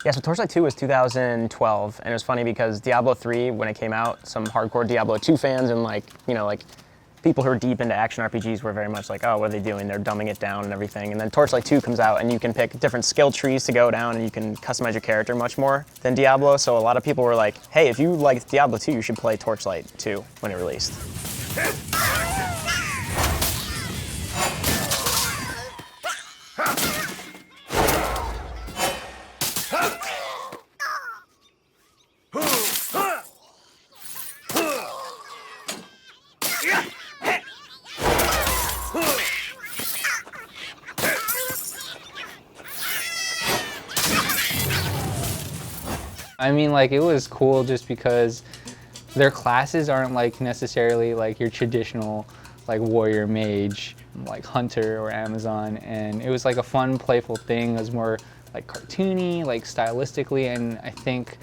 Yeah, so Torchlight 2 was 2012, and it was funny because Diablo 3, when it came out, some hardcore Diablo 2 fans and people who are deep into action RPGs were very much like, oh, what are they doing? They're dumbing it down and everything. And then Torchlight 2 comes out, and you can pick different skill trees to go down, and you can customize your character much more than Diablo. So a lot of people were like, hey, if you liked Diablo 2, you should play Torchlight 2 when it released. I mean, like, it was cool just because their classes aren't like necessarily like your traditional like warrior, mage, like hunter or Amazon, and it was like a fun, playful thing. It was more like cartoony, like stylistically, and I think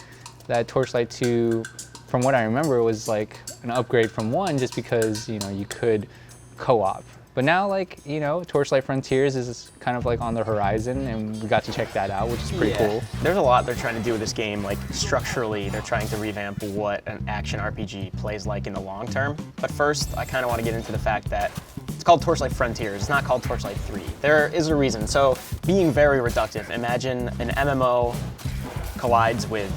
that Torchlight 2, from what I remember, was like an upgrade from 1 just because, you know, you could co-op. But now, like, you know, Torchlight Frontiers is kind of like on the horizon, and we got to check that out, which is pretty cool. There's a lot they're trying to do with this game. Like, structurally, they're trying to revamp what an action RPG plays like in the long term. But first, I kind of want to get into the fact that it's called Torchlight Frontiers. It's not called Torchlight 3. There is a reason. So, being very reductive, imagine an MMO collides with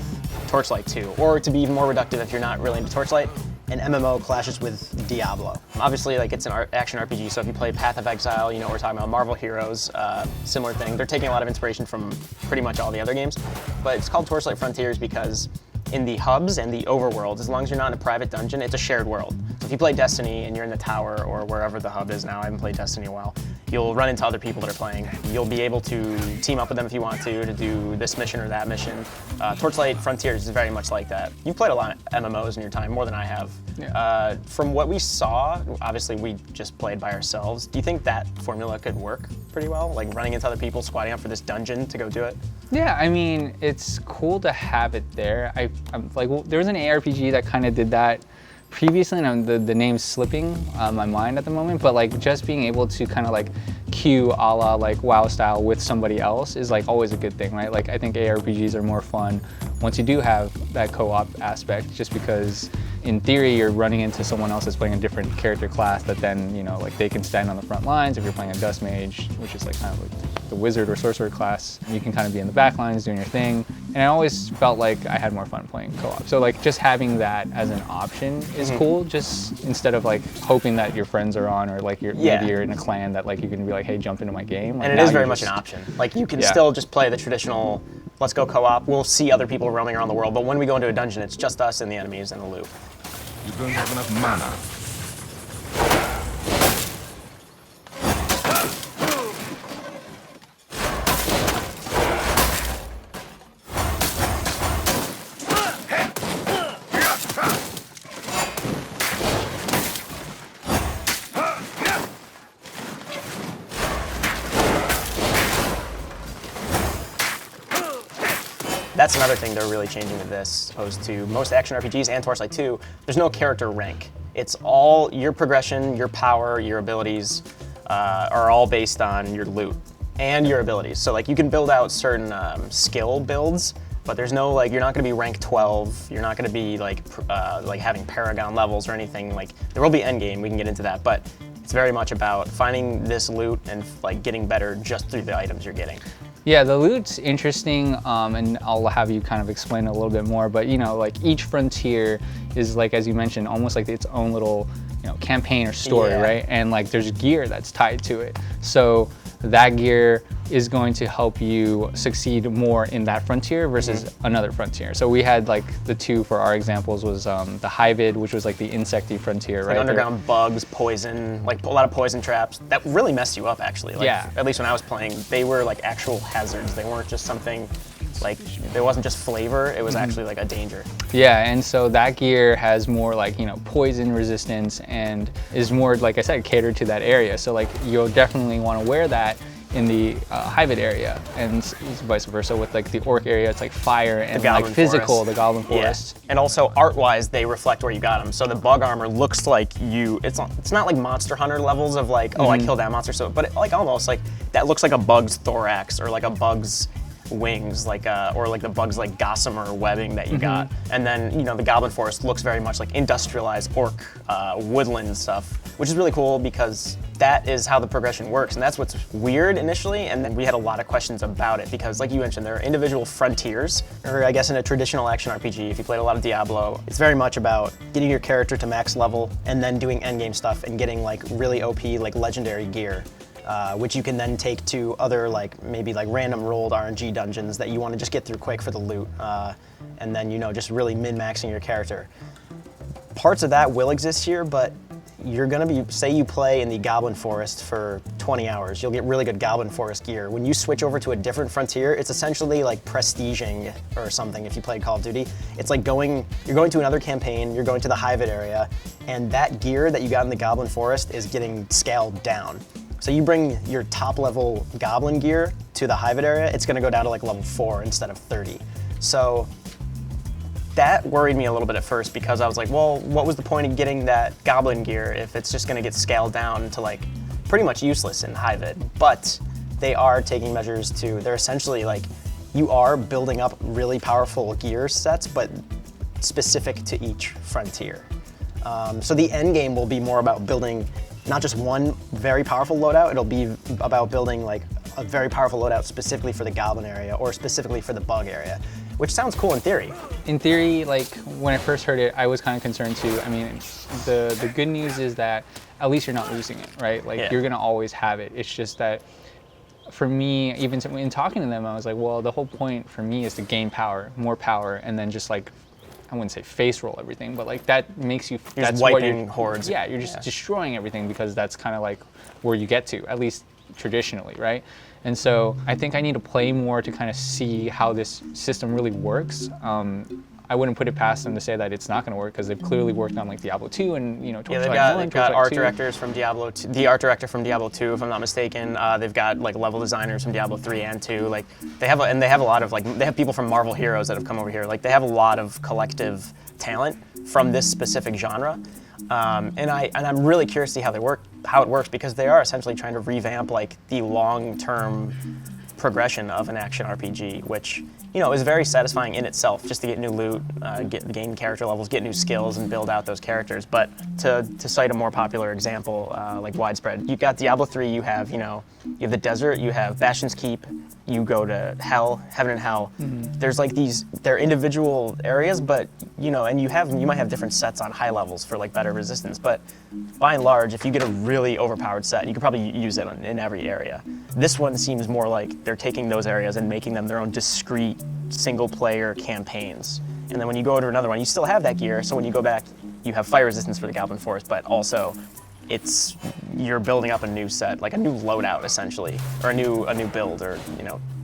Torchlight 2. Or to be even more reductive, if you're not really into Torchlight, an MMO clashes with Diablo. Obviously, like, it's an action RPG, so if you play Path of Exile, you know what we're talking about. Marvel Heroes, similar thing. They're taking a lot of inspiration from pretty much all the other games, but it's called Torchlight Frontiers because in the hubs and the overworld, as long as you're not in a private dungeon, it's a shared world. So if you play Destiny and you're in the tower or wherever the hub is now, I haven't played Destiny in a while, you'll run into other people that are playing. You'll be able to team up with them if you want to do this mission or that mission. Torchlight Frontiers is very much like that. You've played a lot of MMOs in your time, more than I have. Yeah. From what we saw, obviously we just played by ourselves. Do you think that formula could work pretty well? Like running into other people, squatting up for this dungeon to go do it? Yeah, I mean, it's cool to have it there. I'm like, well, there was an ARPG that kind of did that previously, and the name's slipping my mind at the moment, but like just being able to kind of like queue a la like WoW style with somebody else is like always a good thing, right? Like I think ARPGs are more fun once you do have that co-op aspect, just because in theory you're running into someone else that's playing a different character class that then, you know, like they can stand on the front lines. If you're playing a Dust Mage, which is like kind of like the wizard or sorcerer class, you can kind of be in the back lines doing your thing. And I always felt like I had more fun playing co-op. So like just having that as an option is cool, just instead of like hoping that your friends are on, or like maybe you're in a clan that like you can be like, hey, jump into my game. Like, and it is very much an option. Like you can still just play the traditional, let's go co-op. We'll see other people roaming around the world, but when we go into a dungeon, it's just us and the enemies and the loot. You don't have enough mana. That's another thing they're really changing with this, opposed to most action RPGs and Torchlight 2. There's no character rank. It's all your progression, your power, your abilities are all based on your loot and your abilities. So like you can build out certain skill builds, but there's no like, you're not going to be rank 12. You're not going to be like having Paragon levels or anything. Like there will be Endgame. We can get into that, but it's very much about finding this loot and like getting better just through the items you're getting. Yeah, the loot's interesting, and I'll have you kind of explain it a little bit more, but you know, like each frontier is like, as you mentioned, almost like its own little, you know, campaign or story, right? And like there's gear that's tied to it. So that gear is going to help you succeed more in that frontier versus another frontier. So we had like the two for our examples was the Hyvid, which was like the insecty frontier, right? Like underground bugs, poison, like a lot of poison traps that really mess you up actually. Like, at least when I was playing, they were like actual hazards. They weren't just something like, there wasn't just flavor, it was actually like a danger. Yeah, and so that gear has more like, you know, poison resistance and is more, like I said, catered to that area. So like you'll definitely want to wear that in the Hyvid area, and vice versa with like the Orc area. It's like fire and like physical, the Goblin Forest. And also art-wise, they reflect where you got them. So the bug armor looks like you. It's not like Monster Hunter levels of like, oh, I killed that monster. So, but it, like almost like that looks like a bug's thorax or like a bug's wings, like or like the bugs like gossamer webbing that you got. And then the Goblin Forest looks very much like industrialized orc woodland stuff, which is really cool because that is how the progression works, and that's what's weird initially. And then we had a lot of questions about it because, like you mentioned, there are individual frontiers, or I guess in a traditional action RPG, if you played a lot of Diablo, it's very much about getting your character to max level and then doing endgame stuff and getting like really OP, like legendary gear, which you can then take to other maybe random rolled RNG dungeons that you want to just get through quick for the loot, and then just really min-maxing your character. Parts of that will exist here, but you're gonna be, say you play in the Goblin Forest for 20 hours, you'll get really good Goblin Forest gear. When you switch over to a different frontier, it's essentially like prestiging or something if you played Call of Duty. It's like you're going to another campaign, you're going to the Hivid area, and that gear that you got in the Goblin Forest is getting scaled down. So you bring your top level Goblin gear to the Hivid area, it's gonna go down to like level 4 instead of 30. So that worried me a little bit at first because I was like, well, what was the point of getting that Goblin gear if it's just gonna get scaled down to like pretty much useless in Hivid? But they are taking measures they're essentially like, you are building up really powerful gear sets, but specific to each frontier. So the end game will be more about building not just one very powerful loadout, it'll be about building like a very powerful loadout specifically for the Goblin area or specifically for the bug area, which sounds cool in theory. In theory, like when I first heard it, I was kind of concerned too. I mean, the good news is that at least you're not losing it, right? Like you're gonna always have it. It's just that for me, even in talking to them, I was like, well, the whole point for me is to gain power, more power, and then just like, I wouldn't say face roll everything, but like that makes you, you're that's just wiping hordes. Yeah, you're just destroying everything because that's kind of like where you get to, at least traditionally, right? And so I think I need to play more to kind of see how this system really works. I wouldn't put it past them to say that it's not going to work because they've clearly worked on like Diablo 2 and Torchlight 1, they've got art directors from Diablo 2, the art director from Diablo 2, if I'm not mistaken. They've got like level designers from Diablo 3 and 2. Like they have a lot of they have people from Marvel Heroes that have come over here. Like they have a lot of collective talent from this specific genre. And I'm really curious to see how it works because they are essentially trying to revamp like the long-term progression of an action RPG, which is very satisfying in itself, just to get new loot, gain character levels, get new skills, and build out those characters. But to cite a more popular example, like widespread, you've got Diablo 3. You have the desert, you have Bastion's Keep, you go to Hell, Heaven and Hell. There's like they're individual areas, but and you might have different sets on high levels for like better resistance. But by and large, if you get a really overpowered set, you could probably use it in every area. This one seems more like they're taking those areas and making them their own discrete single-player campaigns. And then when you go to another one, you still have that gear. So when you go back, you have fire resistance for the Goblin Forest, but also you're building up a new set, like a new loadout essentially, or a new build, or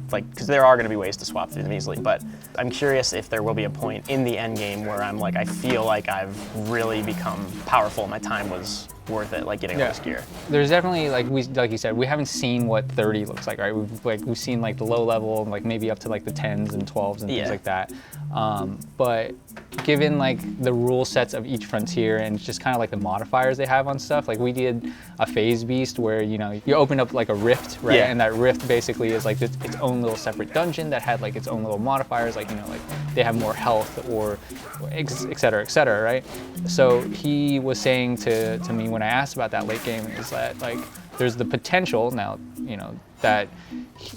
because there are going to be ways to swap through them easily. But I'm curious if there will be a point in the end game where I'm like, I feel like I've really become powerful. My time was worth it, like getting all this gear. There's definitely like you said, we haven't seen what 30 looks like, right? We've seen like the low level, like maybe up to like the 10s and 12s and things like that. But given like the rule sets of each frontier and just kind of like the modifiers they have on stuff, like we did a phase beast where you opened up like a rift, right? And that rift basically is like its own little separate dungeon that had like its own little modifiers, like like they have more health or et cetera, right? So he was saying to me when I asked about that late game is that like there's the potential now, that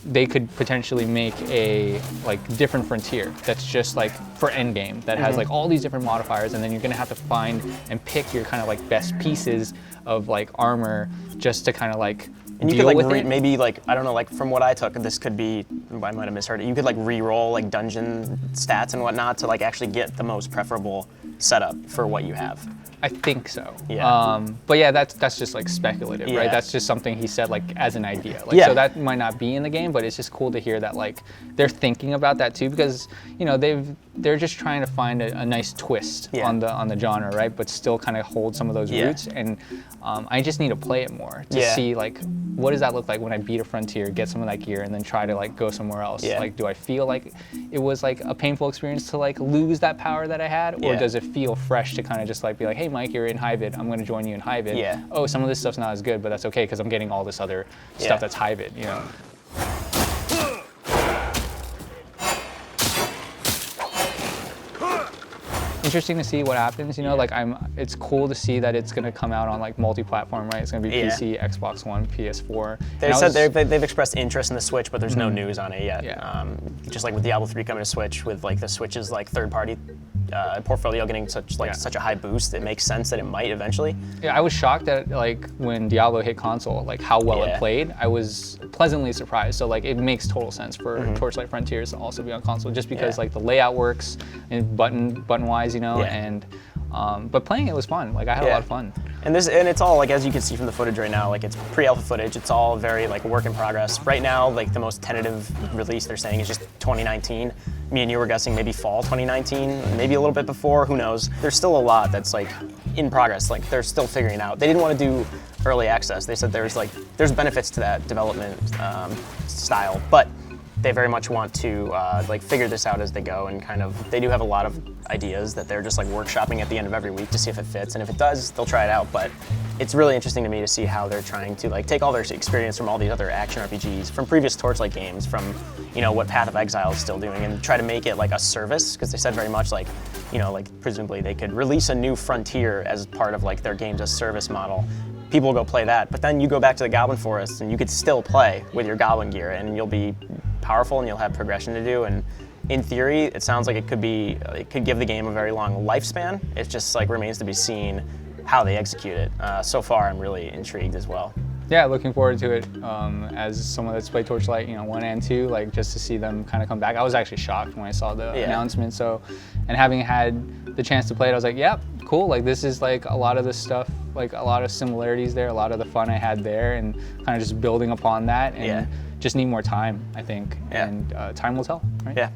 they could potentially make a like different frontier that's just like for endgame that has like all these different modifiers, and then you're gonna have to find and pick your kind of like best pieces of like armor just to kind of like and you could like maybe like I don't know, like from what I took, this could be, I might have misheard it. You could like re-roll like dungeon stats and whatnot to like actually get the most preferable setup for what you have. I think so. Yeah. But yeah, that's just like speculative, right? That's just something he said like as an idea. Like so that might not be in the game, but it's just cool to hear that like they're thinking about that too, because they're just trying to find a nice twist on the genre, right? But still kind of hold some of those roots. And I just need to play it more to see like what does that look like when I beat a frontier, get some of that gear, and then try to like go somewhere else. Like, do I feel like it was like a painful experience to like lose that power that I had, or does it feel fresh to kind of just like be like, hey Mike, you're in Hivid, I'm going to join you in Hivid. Oh, some of this stuff's not as good, but that's okay because I'm getting all this other stuff that's Hivid, interesting to see what happens. You know, like it's cool to see that it's gonna come out on like multi-platform, right? It's gonna be PC, Xbox One, PS4. They said they've expressed interest in the Switch, but there's no news on it yet. Yeah. Just like with Diablo 3 coming to Switch, with like the Switch's like third-party portfolio getting such a high boost, it makes sense that it might eventually. Yeah, I was shocked at like when Diablo hit console, like how well it played. I was pleasantly surprised. So like it makes total sense for Torchlight Frontiers to also be on console, just because like the layout works and button-wise, you know, and but playing it was fun. Like I had a lot of fun. And it's all like, as you can see from the footage right now, like it's pre-alpha footage. It's all very like work in progress. Right now, like the most tentative release they're saying is just 2019. Me and you were guessing maybe fall 2019, maybe a little bit before, who knows. There's still a lot that's like in progress, like they're still figuring out. They didn't want to do early access. They said there's benefits to that development style, but they very much want to like figure this out as they go, and kind of, they do have a lot of ideas that they're just like workshopping at the end of every week to see if it fits, and if it does, they'll try it out. But it's really interesting to me to see how they're trying to like take all their experience from all these other action RPGs, from previous Torchlight games, from, you know, what Path of Exile is still doing, and try to make it like a service, because they said very much like, you know, like presumably they could release a new Frontier as part of like their games as service model. People will go play that, but then you go back to the Goblin Forest and you could still play with your Goblin gear, and you'll be powerful and you'll have progression to do. And in theory, it sounds like it could give the game a very long lifespan. It just like remains to be seen how they execute it. So far, I'm really intrigued as well. Yeah, looking forward to it. As someone that's played Torchlight, you know, 1 and 2, like just to see them kind of come back. I was actually shocked when I saw the announcement. So, and having had the chance to play it, I was like, yep, cool. Like this is like a lot of the stuff, like a lot of similarities there, a lot of the fun I had there, and kind of just building upon that. And just need more time, I think. And time will tell, right? Yeah.